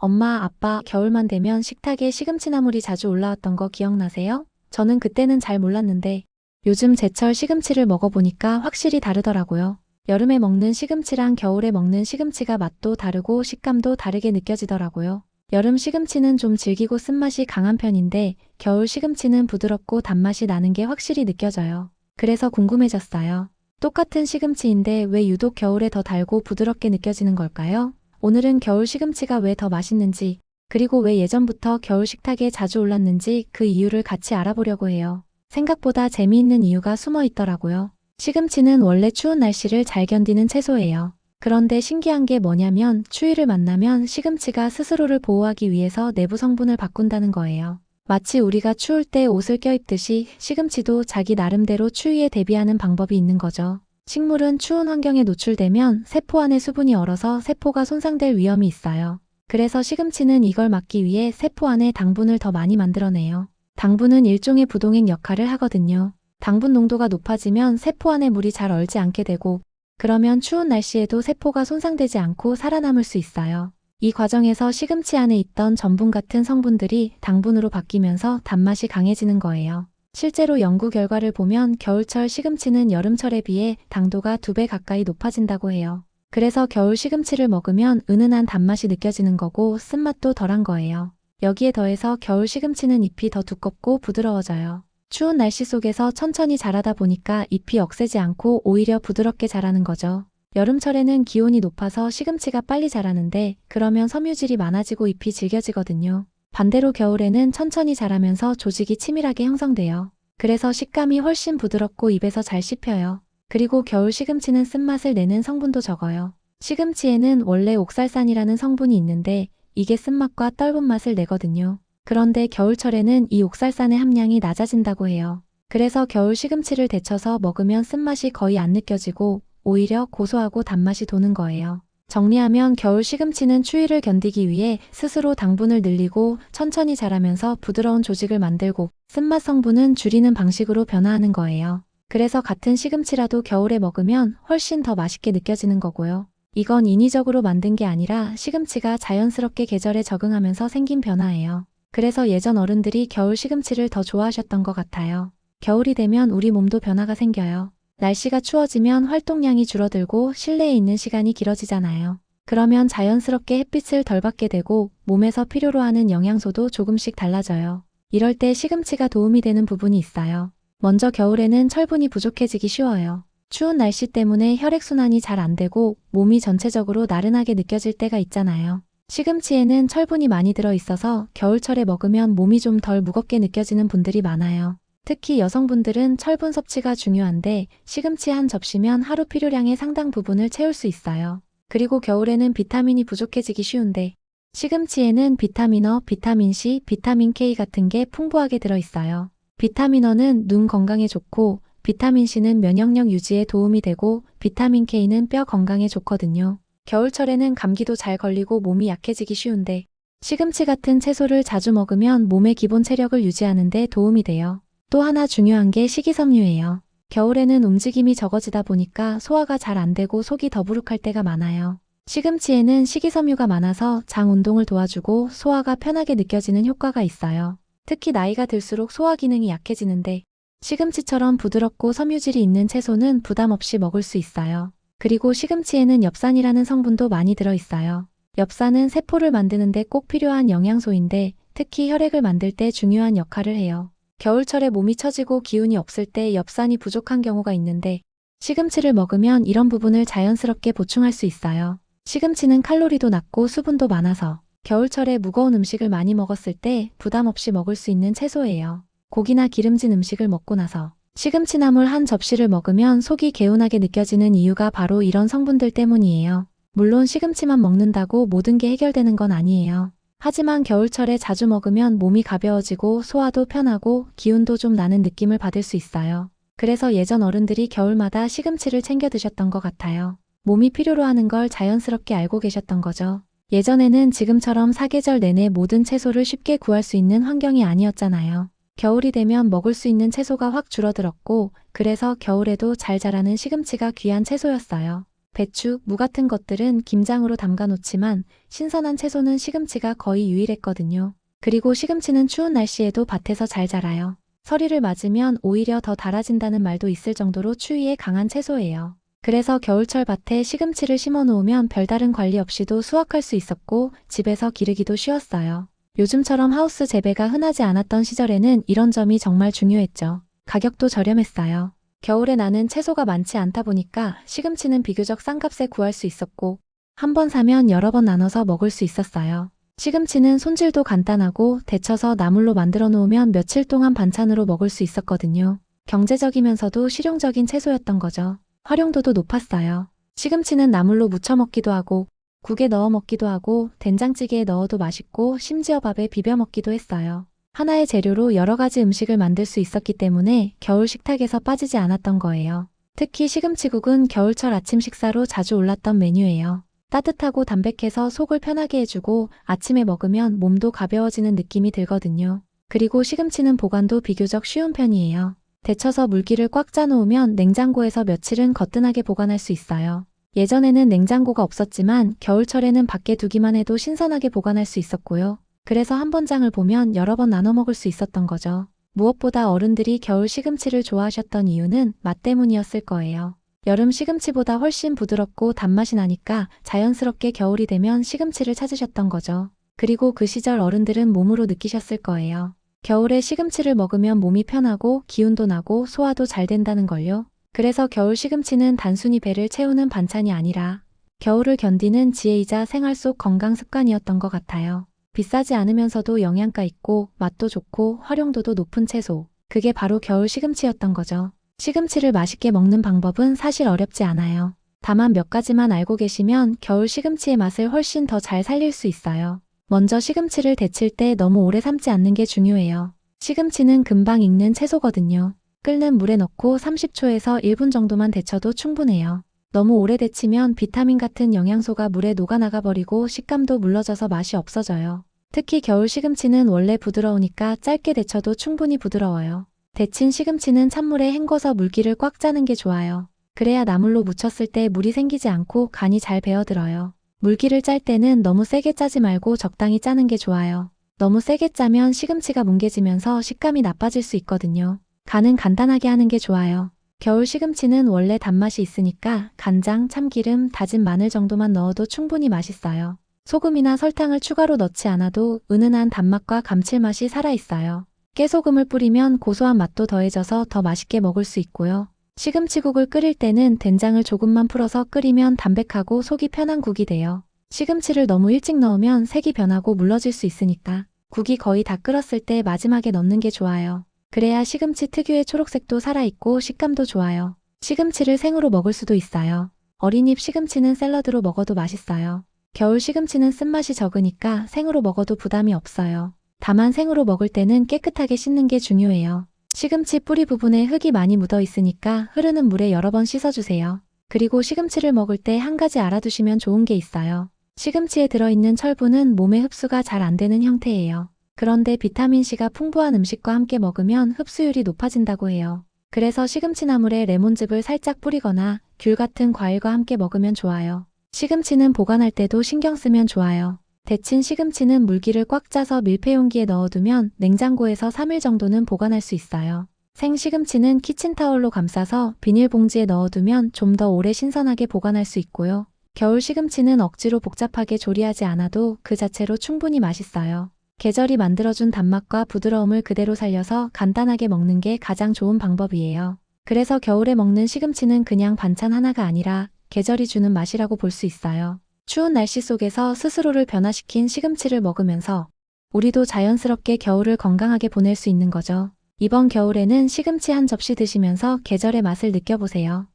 엄마, 아빠, 겨울만 되면 식탁에 시금치나물이 자주 올라왔던 거 기억나세요? 저는 그때는 잘 몰랐는데 요즘 제철 시금치를 먹어보니까 확실히 다르더라고요. 여름에 먹는 시금치랑 겨울에 먹는 시금치가 맛도 다르고 식감도 다르게 느껴지더라고요. 여름 시금치는 좀 질기고 쓴맛이 강한 편인데 겨울 시금치는 부드럽고 단맛이 나는 게 확실히 느껴져요. 그래서 궁금해졌어요. 똑같은 시금치인데 왜 유독 겨울에 더 달고 부드럽게 느껴지는 걸까요? 오늘은 겨울 시금치가 왜 더 맛있는지, 그리고 왜 예전부터 겨울 식탁에 자주 올랐는지 그 이유를 같이 알아보려고 해요. 생각보다 재미있는 이유가 숨어 있더라고요. 시금치는 원래 추운 날씨를 잘 견디는 채소예요. 그런데 신기한 게 뭐냐면 추위를 만나면 시금치가 스스로를 보호하기 위해서 내부 성분을 바꾼다는 거예요. 마치 우리가 추울 때 옷을 껴입듯이 시금치도 자기 나름대로 추위에 대비하는 방법이 있는 거죠. 식물은 추운 환경에 노출되면 세포 안의 수분이 얼어서 세포가 손상될 위험이 있어요. 그래서 시금치는 이걸 막기 위해 세포 안에 당분을 더 많이 만들어내요. 당분은 일종의 부동액 역할을 하거든요. 당분 농도가 높아지면 세포 안에 물이 잘 얼지 않게 되고 그러면 추운 날씨에도 세포가 손상되지 않고 살아남을 수 있어요. 이 과정에서 시금치 안에 있던 전분 같은 성분들이 당분으로 바뀌면서 단맛이 강해지는 거예요. 실제로 연구 결과를 보면 겨울철 시금치는 여름철에 비해 당도가 2배 가까이 높아진다고 해요. 그래서 겨울 시금치를 먹으면 은은한 단맛이 느껴지는 거고 쓴맛도 덜한 거예요. 여기에 더해서 겨울 시금치는 잎이 더 두껍고 부드러워져요. 추운 날씨 속에서 천천히 자라다 보니까 잎이 억세지 않고 오히려 부드럽게 자라는 거죠. 여름철에는 기온이 높아서 시금치가 빨리 자라는데 그러면 섬유질이 많아지고 잎이 질겨지거든요. 반대로 겨울에는 천천히 자라면서 조직이 치밀하게 형성돼요. 그래서 식감이 훨씬 부드럽고 입에서 잘 씹혀요. 그리고 겨울 시금치는 쓴맛을 내는 성분도 적어요. 시금치에는 원래 옥살산이라는 성분이 있는데 이게 쓴맛과 떫은 맛을 내거든요. 그런데 겨울철에는 이 옥살산의 함량이 낮아진다고 해요. 그래서 겨울 시금치를 데쳐서 먹으면 쓴맛이 거의 안 느껴지고 오히려 고소하고 단맛이 도는 거예요. 정리하면 겨울 시금치는 추위를 견디기 위해 스스로 당분을 늘리고 천천히 자라면서 부드러운 조직을 만들고 쓴맛 성분은 줄이는 방식으로 변화하는 거예요. 그래서 같은 시금치라도 겨울에 먹으면 훨씬 더 맛있게 느껴지는 거고요. 이건 인위적으로 만든 게 아니라 시금치가 자연스럽게 계절에 적응하면서 생긴 변화예요. 그래서 예전 어른들이 겨울 시금치를 더 좋아하셨던 것 같아요. 겨울이 되면 우리 몸도 변화가 생겨요. 날씨가 추워지면 활동량이 줄어들고 실내에 있는 시간이 길어지잖아요. 그러면 자연스럽게 햇빛을 덜 받게 되고 몸에서 필요로 하는 영양소도 조금씩 달라져요. 이럴 때 시금치가 도움이 되는 부분이 있어요. 먼저 겨울에는 철분이 부족해지기 쉬워요. 추운 날씨 때문에 혈액순환이 잘 안 되고 몸이 전체적으로 나른하게 느껴질 때가 있잖아요. 시금치에는 철분이 많이 들어있어서 겨울철에 먹으면 몸이 좀 덜 무겁게 느껴지는 분들이 많아요. 특히 여성분들은 철분 섭취가 중요한데 시금치 한 접시면 하루 필요량의 상당 부분을 채울 수 있어요. 그리고 겨울에는 비타민이 부족해지기 쉬운데 시금치에는 비타민어, 비타민C, 비타민K 같은 게 풍부하게 들어있어요. 비타민어는 눈 건강에 좋고 비타민C는 면역력 유지에 도움이 되고 비타민K는 뼈 건강에 좋거든요. 겨울철에는 감기도 잘 걸리고 몸이 약해지기 쉬운데 시금치 같은 채소를 자주 먹으면 몸의 기본 체력을 유지하는 데 도움이 돼요. 또 하나 중요한 게 식이섬유예요. 겨울에는 움직임이 적어지다 보니까 소화가 잘 안 되고 속이 더부룩할 때가 많아요. 시금치에는 식이섬유가 많아서 장 운동을 도와주고 소화가 편하게 느껴지는 효과가 있어요. 특히 나이가 들수록 소화 기능이 약해지는데 시금치처럼 부드럽고 섬유질이 있는 채소는 부담 없이 먹을 수 있어요. 그리고 시금치에는 엽산이라는 성분도 많이 들어있어요. 엽산은 세포를 만드는 데 꼭 필요한 영양소인데 특히 혈액을 만들 때 중요한 역할을 해요. 겨울철에 몸이 처지고 기운이 없을 때 엽산이 부족한 경우가 있는데 시금치를 먹으면 이런 부분을 자연스럽게 보충할 수 있어요. 시금치는 칼로리도 낮고 수분도 많아서 겨울철에 무거운 음식을 많이 먹었을 때 부담 없이 먹을 수 있는 채소예요. 고기나 기름진 음식을 먹고 나서 시금치나물 한 접시를 먹으면 속이 개운하게 느껴지는 이유가 바로 이런 성분들 때문이에요. 물론 시금치만 먹는다고 모든 게 해결되는 건 아니에요. 하지만 겨울철에 자주 먹으면 몸이 가벼워지고 소화도 편하고 기운도 좀 나는 느낌을 받을 수 있어요. 그래서 예전 어른들이 겨울마다 시금치를 챙겨 드셨던 것 같아요. 몸이 필요로 하는 걸 자연스럽게 알고 계셨던 거죠. 예전에는 지금처럼 사계절 내내 모든 채소를 쉽게 구할 수 있는 환경이 아니었잖아요. 겨울이 되면 먹을 수 있는 채소가 확 줄어들었고 그래서 겨울에도 잘 자라는 시금치가 귀한 채소였어요. 배추, 무 같은 것들은 김장으로 담가 놓지만 신선한 채소는 시금치가 거의 유일했거든요. 그리고 시금치는 추운 날씨에도 밭에서 잘 자라요. 서리를 맞으면 오히려 더 달아진다는 말도 있을 정도로 추위에 강한 채소예요. 그래서 겨울철 밭에 시금치를 심어 놓으면 별다른 관리 없이도 수확할 수 있었고 집에서 기르기도 쉬웠어요. 요즘처럼 하우스 재배가 흔하지 않았던 시절에는 이런 점이 정말 중요했죠. 가격도 저렴했어요. 겨울에 나는 채소가 많지 않다 보니까 시금치는 비교적 싼 값에 구할 수 있었고 한 번 사면 여러 번 나눠서 먹을 수 있었어요. 시금치는 손질도 간단하고 데쳐서 나물로 만들어 놓으면 며칠 동안 반찬으로 먹을 수 있었거든요. 경제적이면서도 실용적인 채소였던 거죠. 활용도도 높았어요. 시금치는 나물로 무쳐 먹기도 하고 국에 넣어 먹기도 하고 된장찌개에 넣어도 맛있고 심지어 밥에 비벼 먹기도 했어요. 하나의 재료로 여러 가지 음식을 만들 수 있었기 때문에 겨울 식탁에서 빠지지 않았던 거예요. 특히 시금치국은 겨울철 아침 식사로 자주 올랐던 메뉴예요. 따뜻하고 담백해서 속을 편하게 해주고 아침에 먹으면 몸도 가벼워지는 느낌이 들거든요. 그리고 시금치는 보관도 비교적 쉬운 편이에요. 데쳐서 물기를 꽉 짜놓으면 냉장고에서 며칠은 거뜬하게 보관할 수 있어요. 예전에는 냉장고가 없었지만 겨울철에는 밖에 두기만 해도 신선하게 보관할 수 있었고요. 그래서 한 번 장을 보면 여러 번 나눠 먹을 수 있었던 거죠. 무엇보다 어른들이 겨울 시금치를 좋아하셨던 이유는 맛 때문이었을 거예요. 여름 시금치보다 훨씬 부드럽고 단맛이 나니까 자연스럽게 겨울이 되면 시금치를 찾으셨던 거죠. 그리고 그 시절 어른들은 몸으로 느끼셨을 거예요. 겨울에 시금치를 먹으면 몸이 편하고 기운도 나고 소화도 잘 된다는 걸요. 그래서 겨울 시금치는 단순히 배를 채우는 반찬이 아니라 겨울을 견디는 지혜이자 생활 속 건강 습관이었던 것 같아요. 비싸지 않으면서도 영양가 있고 맛도 좋고 활용도도 높은 채소. 그게 바로 겨울 시금치였던 거죠. 시금치를 맛있게 먹는 방법은 사실 어렵지 않아요. 다만 몇 가지만 알고 계시면 겨울 시금치의 맛을 훨씬 더 잘 살릴 수 있어요. 먼저 시금치를 데칠 때 너무 오래 삶지 않는 게 중요해요. 시금치는 금방 익는 채소거든요. 끓는 물에 넣고 30초에서 1분 정도만 데쳐도 충분해요. 너무 오래 데치면 비타민 같은 영양소가 물에 녹아나가 버리고 식감도 물러져서 맛이 없어져요. 특히 겨울 시금치는 원래 부드러우니까 짧게 데쳐도 충분히 부드러워요. 데친 시금치는 찬물에 헹궈서 물기를 꽉 짜는 게 좋아요. 그래야 나물로 무쳤을 때 물이 생기지 않고 간이 잘 배어들어요. 물기를 짤 때는 너무 세게 짜지 말고 적당히 짜는 게 좋아요. 너무 세게 짜면 시금치가 뭉개지면서 식감이 나빠질 수 있거든요. 간은 간단하게 하는 게 좋아요. 겨울 시금치는 원래 단맛이 있으니까 간장, 참기름, 다진 마늘 정도만 넣어도 충분히 맛있어요. 소금이나 설탕을 추가로 넣지 않아도 은은한 단맛과 감칠맛이 살아있어요. 깨소금을 뿌리면 고소한 맛도 더해져서 더 맛있게 먹을 수 있고요. 시금치국을 끓일 때는 된장을 조금만 풀어서 끓이면 담백하고 속이 편한 국이 돼요. 시금치를 너무 일찍 넣으면 색이 변하고 물러질 수 있으니까 국이 거의 다 끓었을 때 마지막에 넣는 게 좋아요. 그래야 시금치 특유의 초록색도 살아있고 식감도 좋아요. 시금치를 생으로 먹을 수도 있어요. 어린잎 시금치는 샐러드로 먹어도 맛있어요. 겨울 시금치는 쓴맛이 적으니까 생으로 먹어도 부담이 없어요. 다만 생으로 먹을 때는 깨끗하게 씻는 게 중요해요. 시금치 뿌리 부분에 흙이 많이 묻어 있으니까 흐르는 물에 여러 번 씻어주세요. 그리고 시금치를 먹을 때 한 가지 알아두시면 좋은 게 있어요. 시금치에 들어있는 철분은 몸에 흡수가 잘 안 되는 형태예요. 그런데 비타민C가 풍부한 음식과 함께 먹으면 흡수율이 높아진다고 해요. 그래서 시금치나물에 레몬즙을 살짝 뿌리거나 귤 같은 과일과 함께 먹으면 좋아요. 시금치는 보관할 때도 신경 쓰면 좋아요. 데친 시금치는 물기를 꽉 짜서 밀폐용기에 넣어두면 냉장고에서 3일 정도는 보관할 수 있어요. 생 시금치는 키친타올로 감싸서 비닐봉지에 넣어두면 좀 더 오래 신선하게 보관할 수 있고요. 겨울 시금치는 억지로 복잡하게 조리하지 않아도 그 자체로 충분히 맛있어요. 계절이 만들어준 단맛과 부드러움을 그대로 살려서 간단하게 먹는 게 가장 좋은 방법이에요. 그래서 겨울에 먹는 시금치는 그냥 반찬 하나가 아니라 계절이 주는 맛이라고 볼 수 있어요. 추운 날씨 속에서 스스로를 변화시킨 시금치를 먹으면서 우리도 자연스럽게 겨울을 건강하게 보낼 수 있는 거죠. 이번 겨울에는 시금치 한 접시 드시면서 계절의 맛을 느껴보세요.